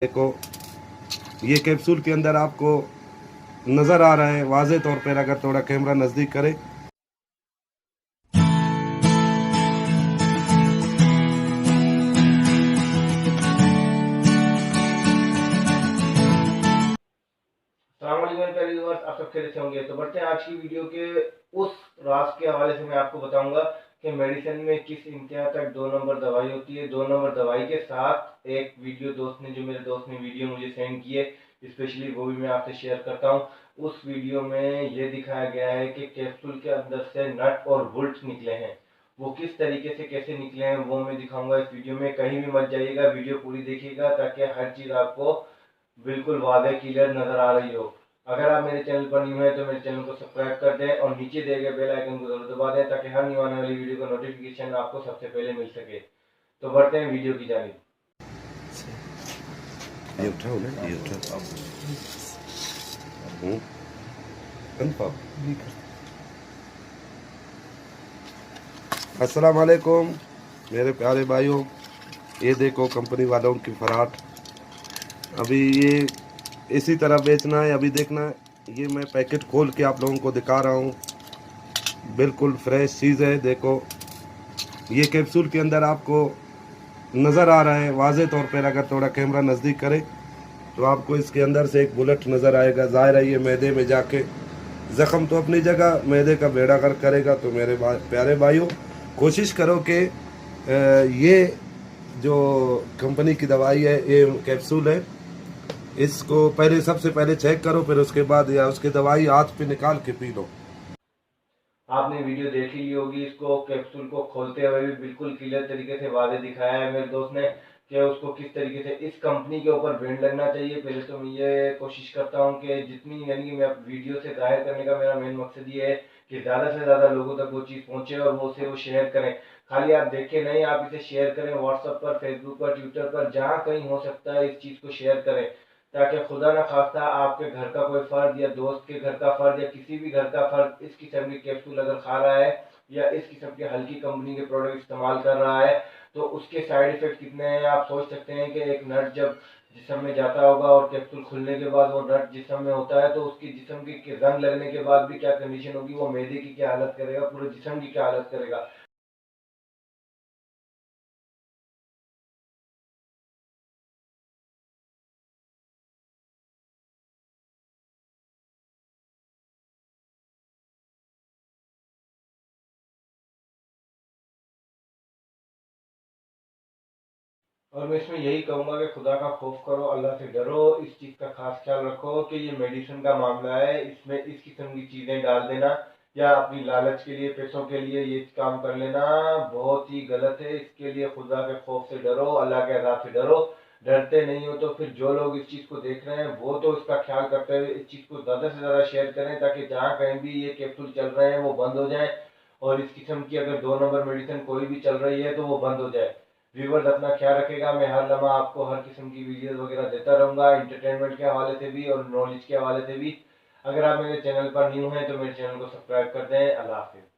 देखो, ये कैप्सूल के अंदर आपको नज़र आ रहा है वाज़े तौर पर, अगर थोड़ा कैमरा नज़दीक करें। प्यारे व्यूअर्स, आप सब कैसे होंगे। तो बढ़ते हैं आज की वीडियो के उस राज के हवाले से। मैं आपको बताऊंगा कि मेडिसिन में किस इंतहा तक 2 नंबर दवाई होती है। 2 नंबर दवाई के साथ एक वीडियो मेरे दोस्त ने वीडियो मुझे सेंड की है, स्पेशली वो भी मैं आपसे शेयर करता हूँ। उस वीडियो में ये दिखाया गया है कि कैप्सूल के अंदर से नट और बोल्ट निकले हैं। वो किस तरीके से कैसे निकले हैं वो मैं दिखाऊंगा इस वीडियो में। कहीं भी मत जाइएगा, वीडियो पूरी देखिएगा ताकि हर चीज़ आपको बिल्कुल वाज़ेह क्लियर नज़र आ रही हो। अगर आप मेरे चैनल पर न्यू हैं तो मेरे चैनल को सब्सक्राइब कर दें और नीचे दिए गए बेल आइकन को जरूर दबा दें ताकि हर न्यू आने वाली वीडियो का नोटिफिकेशन आपको सबसे पहले मिल सके। तो बढ़ते हैं वीडियो की जानिब। ये उठाओ ना, ये उठाओ। कंफर्म। अस्सलाम वालेकुम मेरे प्यारे भाइयों, ये देखो कंपनी वालों की फराट। अभी ये इसी तरह बेचना है, अभी देखना है। ये मैं पैकेट खोल के आप लोगों को दिखा रहा हूँ, बिल्कुल फ्रेश चीज़ है। देखो, ये कैप्सूल के अंदर आपको नज़र आ रहा है वाज़े तौर पर, अगर थोड़ा कैमरा नज़दीक करें तो आपको इसके अंदर से एक बुलेट नज़र आएगा। ज़ाहिर है ये मैदे में जाके ज़ख़म तो अपनी जगह, मैदे का बेड़ा गर्क करेगा। तो मेरे प्यारे भाइयों, कोशिश करो कि ये जो कंपनी की दवाई है, ये कैप्सूल है, इसको पहले सबसे पहले चेक करो, फिर उसके बाद या उसकी दवाई हाथ पे निकाल के पी लो। आपने वीडियो देख ही ली होगी। इसको कैप्सूल को खोलते हुए भी बिल्कुल क्लियर तरीके से वादे दिखाया है मेरे दोस्त ने कि उसको किस तरीके से इस कंपनी के ऊपर ब्रांड लगना चाहिए। पहले तो मैं ये कोशिश करता हूँ कि जितनी, यानी कि मैं वीडियो से जाहिर करने का मेरा मेन मकसद ये है कि ज़्यादा से ज़्यादा लोगों तक वो चीज़ पहुँचे और वो उसे शेयर करें। खाली आप देखें नहीं, आप इसे शेयर करें व्हाट्सएप पर, फेसबुक पर, ट्विटर पर, जहाँ कहीं हो सकता है इस चीज़ को शेयर करें ताकि खुदा न खास्ता आपके घर का कोई फर्द या दोस्त के घर का फर्द या किसी भी घर का फर्द इस किस्म की कैप्सूल अगर खा रहा है या इस किस्म की हल्की कंपनी के प्रोडक्ट इस्तेमाल कर रहा है तो उसके साइड इफेक्ट कितने हैं आप सोच सकते हैं कि एक नट जब जिस्म में जाता होगा और कैप्सूल खुलने के बाद वो नट जिस्म में होता है तो उसकी जिस्म की जंग लगने के बाद भी क्या कंडीशन होगी, वो मैदे की क्या हालत करेगा, पूरे जिस्म की क्या हालत करेगा। और मैं इसमें यही कहूंगा कि खुदा का खौफ करो, अल्लाह से डरो, इस चीज़ का खास ख्याल रखो कि ये मेडिसिन का मामला है, इसमें इस किस्म की चीज़ें डाल देना या अपनी लालच के लिए, पैसों के लिए ये काम कर लेना बहुत ही गलत है। इसके लिए खुदा के खौफ से डरो, अल्लाह के अज़ाब से डरो। डरते नहीं हो तो फिर जो लोग इस चीज़ को देख रहे हैं वो तो इसका ख्याल करते हुए इस चीज़ को ज़्यादा से ज़्यादा शेयर करें ताकि जहाँ कहीं भी ये कैप्सूल चल रहे हैं वो बंद हो जाए और इस किस्म की अगर 2 नंबर मेडिसिन कोई भी चल रही है तो वो बंद हो जाए। व्यूवर्स अपना ख्याल रखेगा। मैं हर लम्हा आपको हर किस्म की वीडियोस वगैरह देता रहूंगा, इंटरटेनमेंट के हवाले से भी और नॉलेज के हवाले से भी। अगर आप मेरे चैनल पर न्यू हैं तो मेरे चैनल को सब्सक्राइब कर दें। अल्लाह हाफिज़।